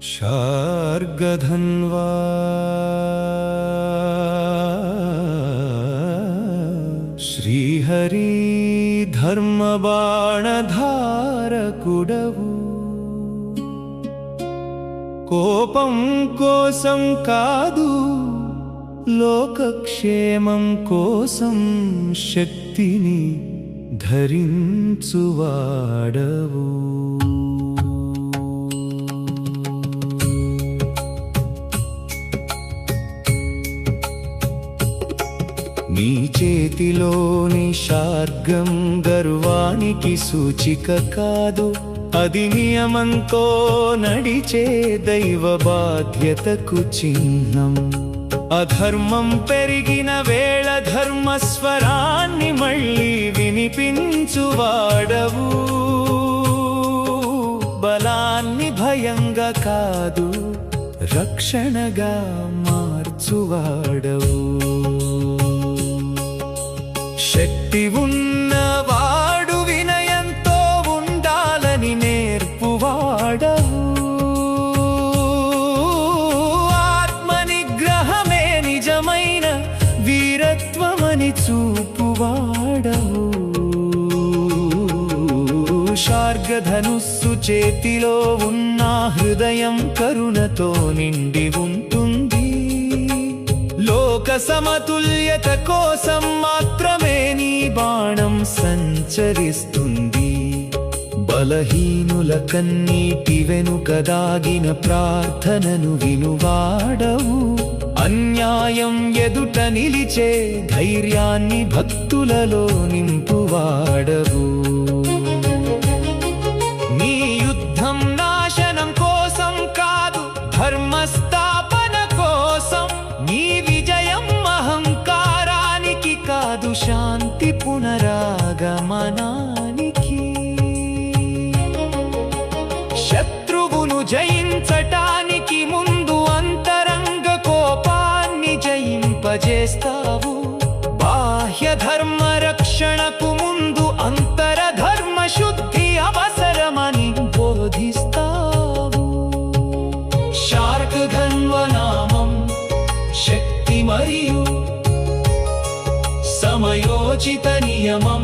शार्गधन्वा श्रीहरि धर्मबाणधारकुडवु కోపం కోసం కాదు లోకక్షేమం కోసం శక్తిని ధరించువాడవు నీ చేతిలోని శార్గం గర్వానికి సూచిక కాదు, అది నియమంతో నడిచే దైవ బాధ్యతకు చిహ్నం. అధర్మం పెరిగిన వేళ ధర్మస్వరాన్ని మళ్ళీ వినిపించువాడవు. బలాన్ని భయంగా కాదు రక్షణగా మార్చువాడవు. శక్తి ఉన్నవాడు వినయంతో ఉండాలని నేర్పువాడవు. ఆత్మ నిగ్రహమే నిజమైన వీరత్వమని చూపువాడవు. శార్గధనుస్సు చేతిలో ఉన్న హృదయం కరుణతో నిండి ఉంటుంది. లోక సమతుల్యత కోసం మాత్రమే నీ బాణం సంచరిస్తుంది. బలహీనుల కన్నీటి వెనుక దాగిన ప్రార్థనను వినువాడవు. అన్యాయం ఎదుట నిలిచే ధైర్యాన్ని భక్తులలో నింపువాడవు. నీ యుద్ధం నాశనం కోసం కాదు, ధర్మస్థాపన కోసం. నీ విజయం అహంకారానికి కాదు, శాంతి పునరాగమనానికి. శత్రువును జయించటానికి ముందు అంతరంగ కోపాన్ని జయింపజేస్తావు. బాహ్య ధర్మ రక్షణకు ముందు అంతర ధర్మ శుద్ధి అవసరమని బోధిస్తావు. శార్గధన్వ నామం శక్తి మరియు సమయోచిత నియమం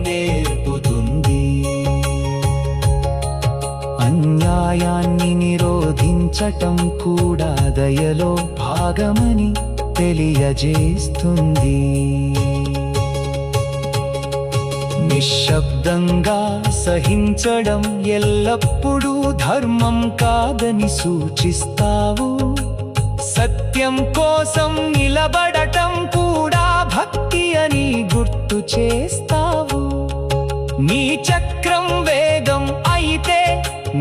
నేర్పుతుంది. అన్యాయాన్ని నిరోధించటం కూడా దయలో భాగమని తెలియజేస్తుంది. నిశ్శబ్దంగా సహించడం ఎల్లప్పుడూ ధర్మం కాదని సూచిస్తావు. సత్యం కోసం నిలబడటం కూడా భక్తి అని గుర్తు చేస్తావు. నీ చక్రం వేగం అయితే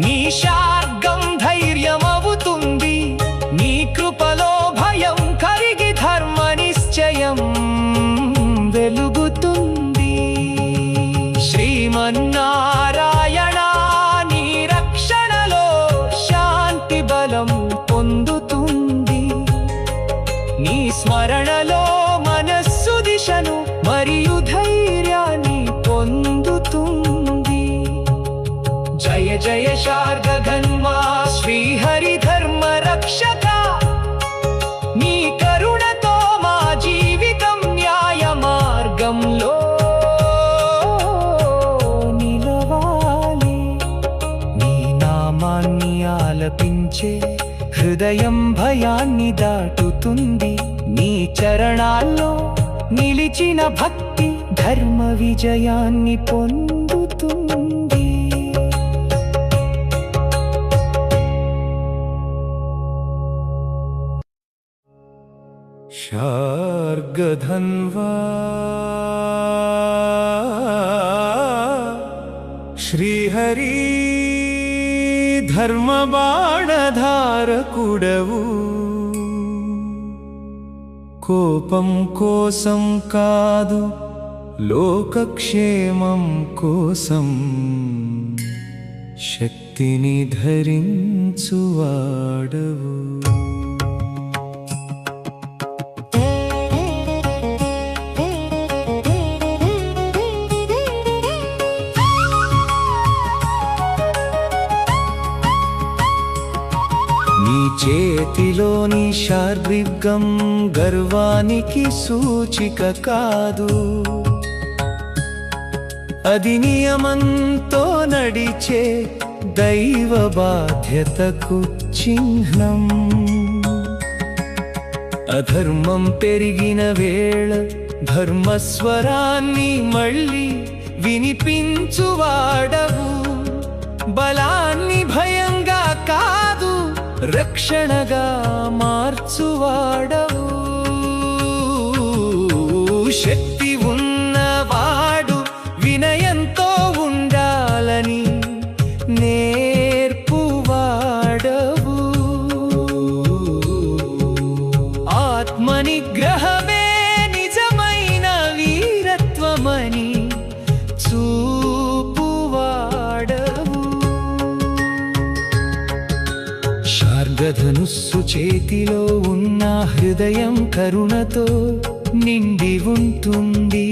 నీ శార్గం ధైర్యమవుతుంది. నీ కృపలో భయం కరిగి ధర్మ నిశ్చయం వెలుగుతుంది. శ్రీమన్నారాయణ నీ రక్షణలో శాంతి బలం పొందుతుంది. నీ స్మరణలో మనస్సు దిశను మరియు ధైర్యాన్ని పొందుతుంది. జయ జయ శార్గధన్వా శ్రీహరి ధర్మ రక్షక. నీ కరుణతో మా జీవితం న్యాయ మార్గంలో నిలవాలి. నీ నామాన్ని ఆలపించే హృదయం భయాన్ని దాటుతుంది. నీ చరణాల్లో నిలిచిన భక్తి ధర్మ విజయాన్ని పొందుతుంది. శార్గధన్వా శ్రీహరి ధర్మబాణధారకుడవు. కోపం కోసం కాదు లోకక్షేమం కోసం శక్తిని ధరించువాడవు. నీ చేతిలోని శార్దృగ్గం గర్వానికి సూచిక కాదు, అది నియమంతో నడిచే దైవ బాధ్యతకు చిహ్నం. అధర్మం పెరిగిన వేళ ధర్మస్వరాన్ని మళ్ళీ వినిపించువాడవు, బలాన్ని భయంగా కాదు రక్షణగా మార్చువాడవు. శక్తి ఉన్నవాడు వినయంతో ఉండాలని నేర్పువాడవు. ఆత్మనిగ్రహమే నిజమైన వీరత్వమని చూపువాడవు. శార్గధనుస్సు చేతిలో ఉన్న హృదయం కరుణతో నిండి ఉంటుంది.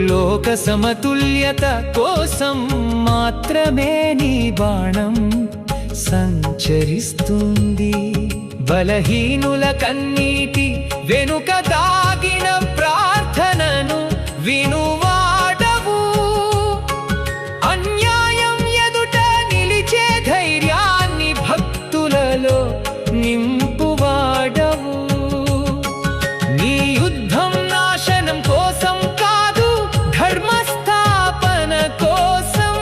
లోక సమతుల్యత కోసం మాత్రమే నీ బాణం సంచరిస్తుంది. బలహీనుల కన్నీటి వెనుక దాగిన ప్రార్థనను వినువాడవు. అన్యాయం ఎదుట నిలిచే ధైర్యాన్ని భక్తులలో నింపువాడవు. నీ యుద్ధం నాశనం కోసం కాదు, ధర్మస్థాపన కోసం.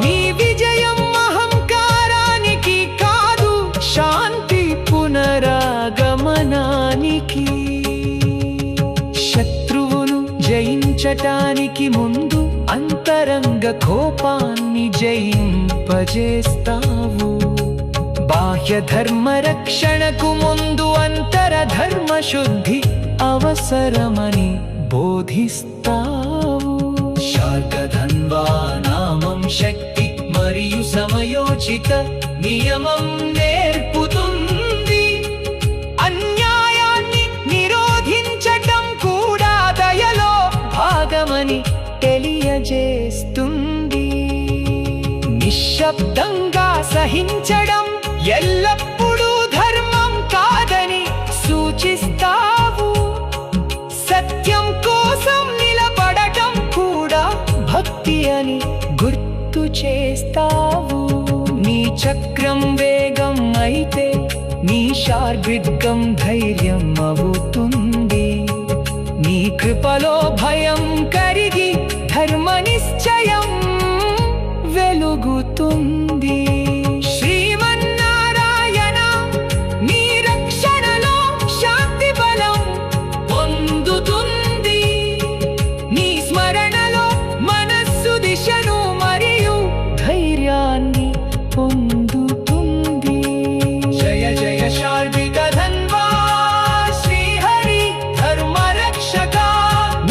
నీ విజయం అహంకారానికి కాదు, శాంతి పునరాగమనానికి. శత్రువును జయించటానికి ముందు అంతరంగ కోపాన్ని జయింపజేస్తావు. బాహ్య ధర్మ రక్షణకు ముందు అంతర ధర్మ శుద్ధి అవసరమని బోధిస్తావు. శార్గధన్వా నామం శక్తి మరియు సమయోచిత నియమం నేర్పుతుంది. అన్యాయాన్ని నిరోధించటం కూడా దయలో భాగమని తెలియజేస్తుంది. నిశ్శబ్దంగా సహించడం ఎల్లప్పుడూ ధర్మం కాదని సూచిస్తావు. సత్యం కోసం నిలబడటం కూడా భక్తి అని గుర్తు చేస్తావు. నీ చక్రం వేగం అయితే నీ శార్దృగ్గం ధైర్యం అవుతుంది. నీ కృపలో భయం కరిగి ధర్మ నిశ్చయం వెలుగుతుంది. శ్రీమన్నారాయణ నీ రక్షణలో శాంతి బలం పొందుతుంది. నీ స్మరణలో మనస్సు దిశను మరియు ధైర్యాన్ని పొందుతుంది. జయ జయ శార్వికధన్వా శ్రీహరి ధర్మరక్షక.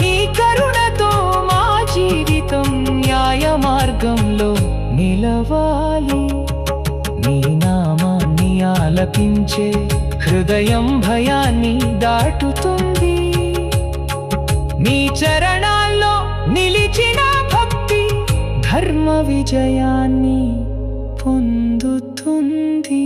నీ కరుణతో మా జీవితం న్యాయ మార్గంలో నిలవాలి. నీ నామాన్ని ఆలపించే హృదయం భయాన్ని దాటుతుంది. నీ చరణాల్లో నిలిచిన భక్తి ధర్మ విజయాన్ని పొందుతుంది.